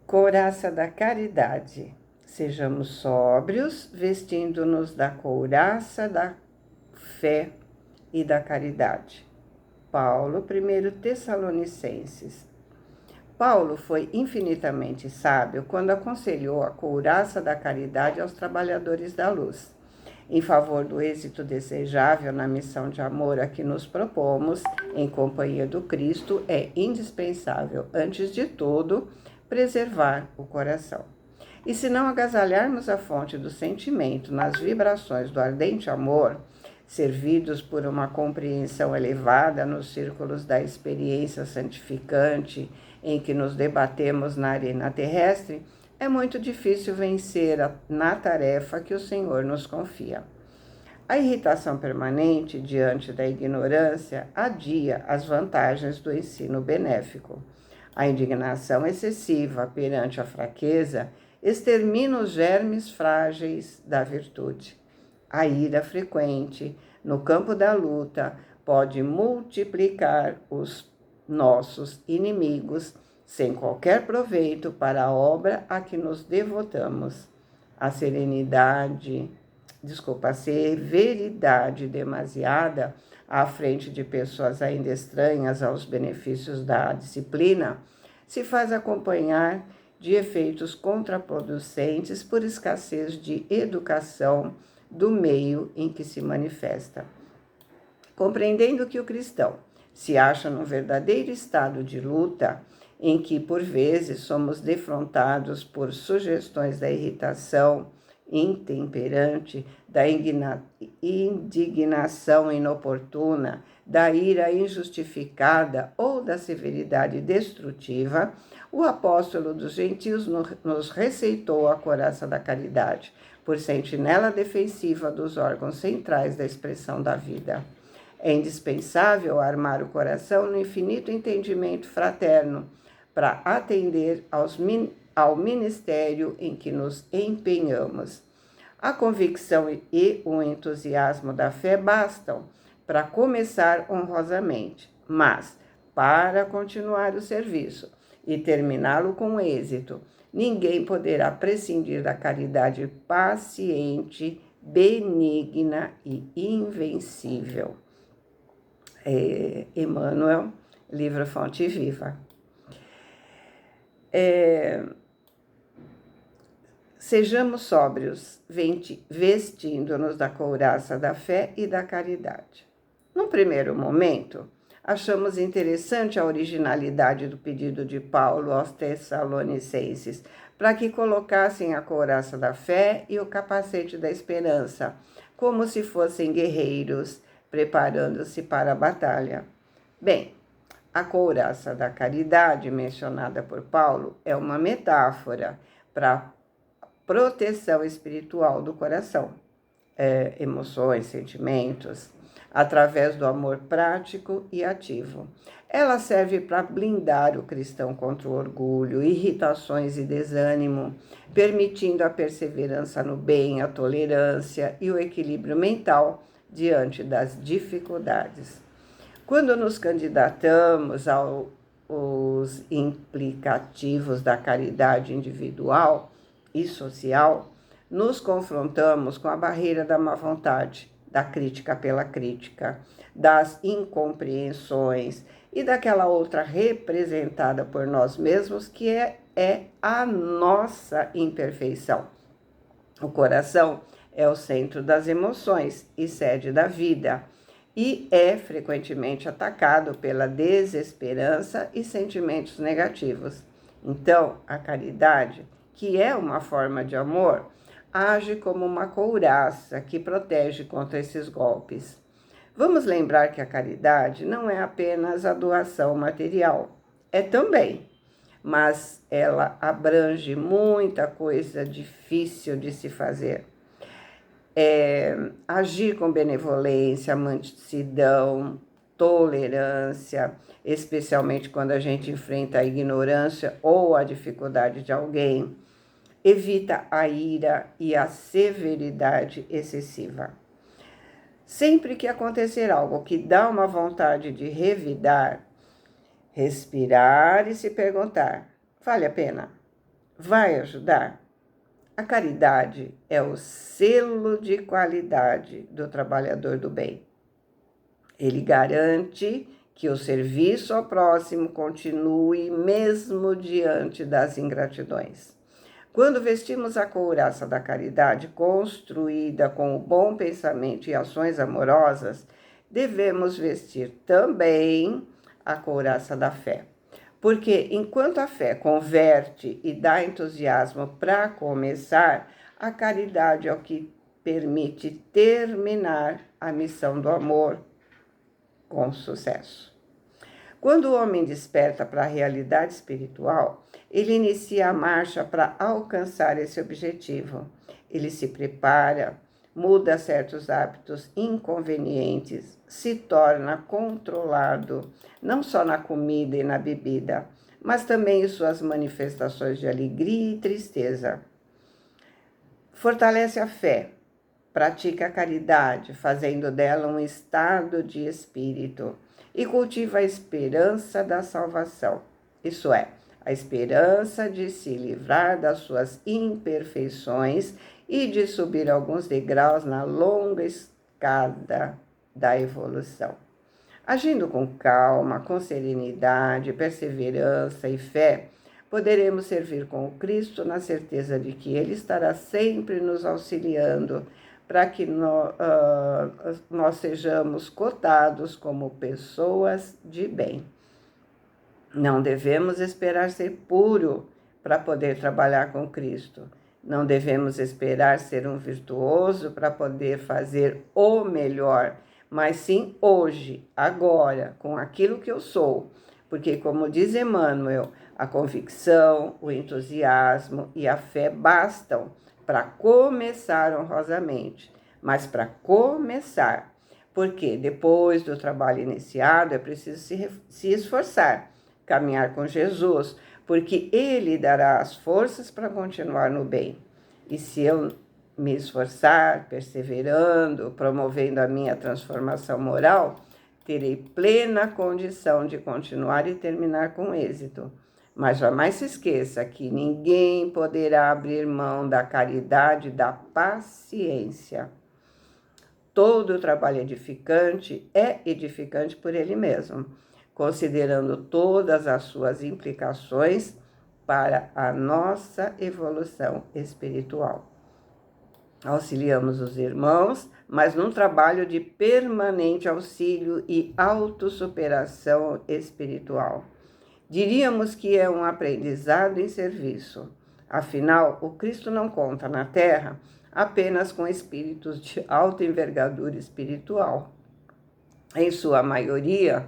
Couraça da caridade. Sejamos sóbrios, vestindo-nos da couraça da fé e da caridade. Paulo, 1 Tessalonicenses. Paulo foi infinitamente sábio quando aconselhou a couraça da caridade aos trabalhadores da luz. Em favor do êxito desejável na missão de amor a que nos propomos, em companhia do Cristo, é indispensável, antes de tudo, preservar o coração. E se não agasalharmos a fonte do sentimento nas vibrações do ardente amor, servidos por uma compreensão elevada nos círculos da experiência santificante em que nos debatemos na arena terrestre, é muito difícil vencer na tarefa que o Senhor nos confia. A irritação permanente diante da ignorância adia as vantagens do ensino benéfico. A indignação excessiva perante a fraqueza extermina os germes frágeis da virtude. A ira frequente no campo da luta pode multiplicar os nossos inimigos sem qualquer proveito para a obra a que nos devotamos. A severidade demasiada à frente de pessoas ainda estranhas aos benefícios da disciplina se faz acompanhar de efeitos contraproducentes por escassez de educação do meio em que se manifesta. Compreendendo que o cristão se acha num verdadeiro estado de luta, em que, por vezes, somos defrontados por sugestões da irritação intemperante, da indignação inoportuna, da ira injustificada ou da severidade destrutiva, o apóstolo dos gentios nos receitou a couraça da caridade, por sentinela defensiva dos órgãos centrais da expressão da vida. É indispensável armar o coração no infinito entendimento fraterno para atender ao ministério em que nos empenhamos. A convicção e o entusiasmo da fé bastam para começar honrosamente, mas para continuar o serviço e terminá-lo com êxito, ninguém poderá prescindir da caridade paciente, benigna e invencível. Emmanuel, livro Fonte Viva. Sejamos sóbrios, vestindo-nos da couraça da fé e da caridade. Num primeiro momento, achamos interessante a originalidade do pedido de Paulo aos Tessalonicenses, para que colocassem a couraça da fé e o capacete da esperança, como se fossem guerreiros, preparando-se para a batalha. Bem, a couraça da caridade mencionada por Paulo é uma metáfora para a proteção espiritual do coração, emoções, sentimentos, através do amor prático e ativo. Ela serve para blindar o cristão contra o orgulho, irritações e desânimo, permitindo a perseverança no bem, a tolerância e o equilíbrio mental diante das dificuldades. Quando nos candidatamos aos implicativos da caridade individual e social, nos confrontamos com a barreira da má vontade, da crítica pela crítica, das incompreensões e daquela outra representada por nós mesmos, que é a nossa imperfeição. O coração é o centro das emoções e sede da vida, e é frequentemente atacado pela desesperança e sentimentos negativos. Então, a caridade, que é uma forma de amor, age como uma couraça que protege contra esses golpes. Vamos lembrar que a caridade não é apenas a doação material, é também, mas ela abrange muita coisa difícil de se fazer. Agir com benevolência, mansidão, tolerância, especialmente quando a gente enfrenta a ignorância ou a dificuldade de alguém, evita a ira e a severidade excessiva. Sempre que acontecer algo que dá uma vontade de revidar, respirar e se perguntar: vale a pena? vai ajudar? A caridade é o selo de qualidade do trabalhador do bem. Ele garante que o serviço ao próximo continue mesmo diante das ingratidões. Quando vestimos a couraça da caridade, construída com o bom pensamento e ações amorosas, devemos vestir também a couraça da fé. Porque enquanto a fé converte e dá entusiasmo para começar, a caridade é o que permite terminar a missão do amor com sucesso. Quando o homem desperta para a realidade espiritual, ele inicia a marcha para alcançar esse objetivo. Ele se prepara, muda certos hábitos inconvenientes, se torna controlado, não só na comida e na bebida, mas também em suas manifestações de alegria e tristeza. Fortalece a fé, pratica a caridade, fazendo dela um estado de espírito, e cultiva a esperança da salvação, isso é, a esperança de se livrar das suas imperfeições e de subir alguns degraus na longa escada da evolução. Agindo com calma, com serenidade, perseverança e fé, poderemos servir com o Cristo na certeza de que Ele estará sempre nos auxiliando para que nós sejamos cotados como pessoas de bem. Não devemos esperar ser puro para poder trabalhar com Cristo. Não devemos esperar ser um virtuoso para poder fazer o melhor, mas sim hoje, agora, com aquilo que eu sou. Porque, como diz Emmanuel, a convicção, o entusiasmo e a fé bastam para começar honrosamente, mas para começar, porque depois do trabalho iniciado é preciso se esforçar, caminhar com Jesus, porque Ele dará as forças para continuar no bem. E se eu me esforçar, perseverando, promovendo a minha transformação moral, terei plena condição de continuar e terminar com êxito. Mas jamais se esqueça que ninguém poderá abrir mão da caridade e da paciência. Todo trabalho edificante é edificante por ele mesmo, considerando todas as suas implicações para a nossa evolução espiritual. Auxiliamos os irmãos, mas num trabalho de permanente auxílio e autossuperação espiritual. Diríamos que é um aprendizado em serviço. Afinal, o Cristo não conta na Terra apenas com espíritos de alta envergadura espiritual. Em sua maioria,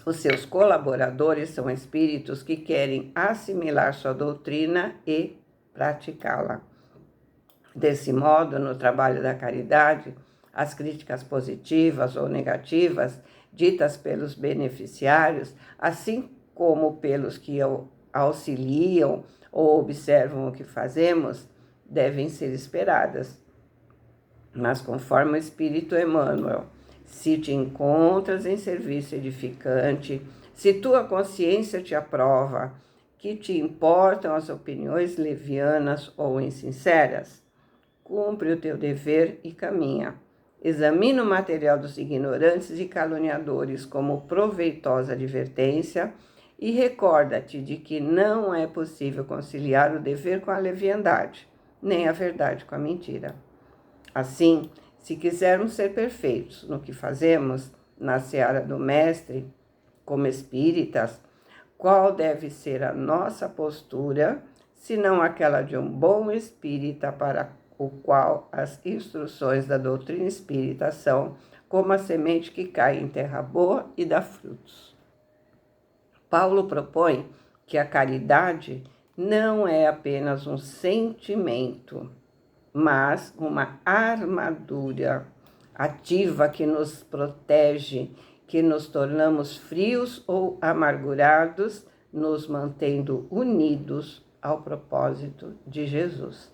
os seus colaboradores são espíritos que querem assimilar sua doutrina e praticá-la. Desse modo, no trabalho da caridade, as críticas positivas ou negativas ditas pelos beneficiários, assim como pelos que auxiliam ou observam o que fazemos, devem ser esperadas. Mas conforme o Espírito Emmanuel, se te encontras em serviço edificante, se tua consciência te aprova, que te importam as opiniões levianas ou insinceras, cumpre o teu dever e caminha. Examina o material dos ignorantes e caluniadores como proveitosa advertência e recorda-te de que não é possível conciliar o dever com a leviandade, nem a verdade com a mentira. Assim, se quisermos ser perfeitos no que fazemos, na seara do Mestre, como espíritas, qual deve ser a nossa postura, senão aquela de um bom espírita para o qual as instruções da doutrina espírita são como a semente que cai em terra boa e dá frutos. Paulo propõe que a caridade não é apenas um sentimento, mas uma armadura ativa que nos protege, que nos tornamos frios ou amargurados, nos mantendo unidos ao propósito de Jesus.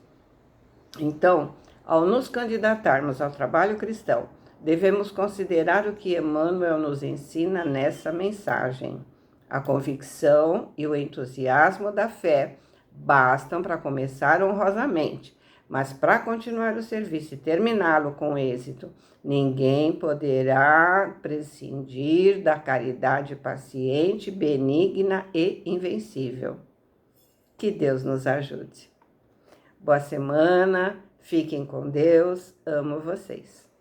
Então, ao nos candidatarmos ao trabalho cristão, devemos considerar o que Emmanuel nos ensina nessa mensagem. A convicção e o entusiasmo da fé bastam para começar honrosamente, mas para continuar o serviço e terminá-lo com êxito, ninguém poderá prescindir da caridade paciente, benigna e invencível. Que Deus nos ajude. Boa semana, fiquem com Deus, amo vocês.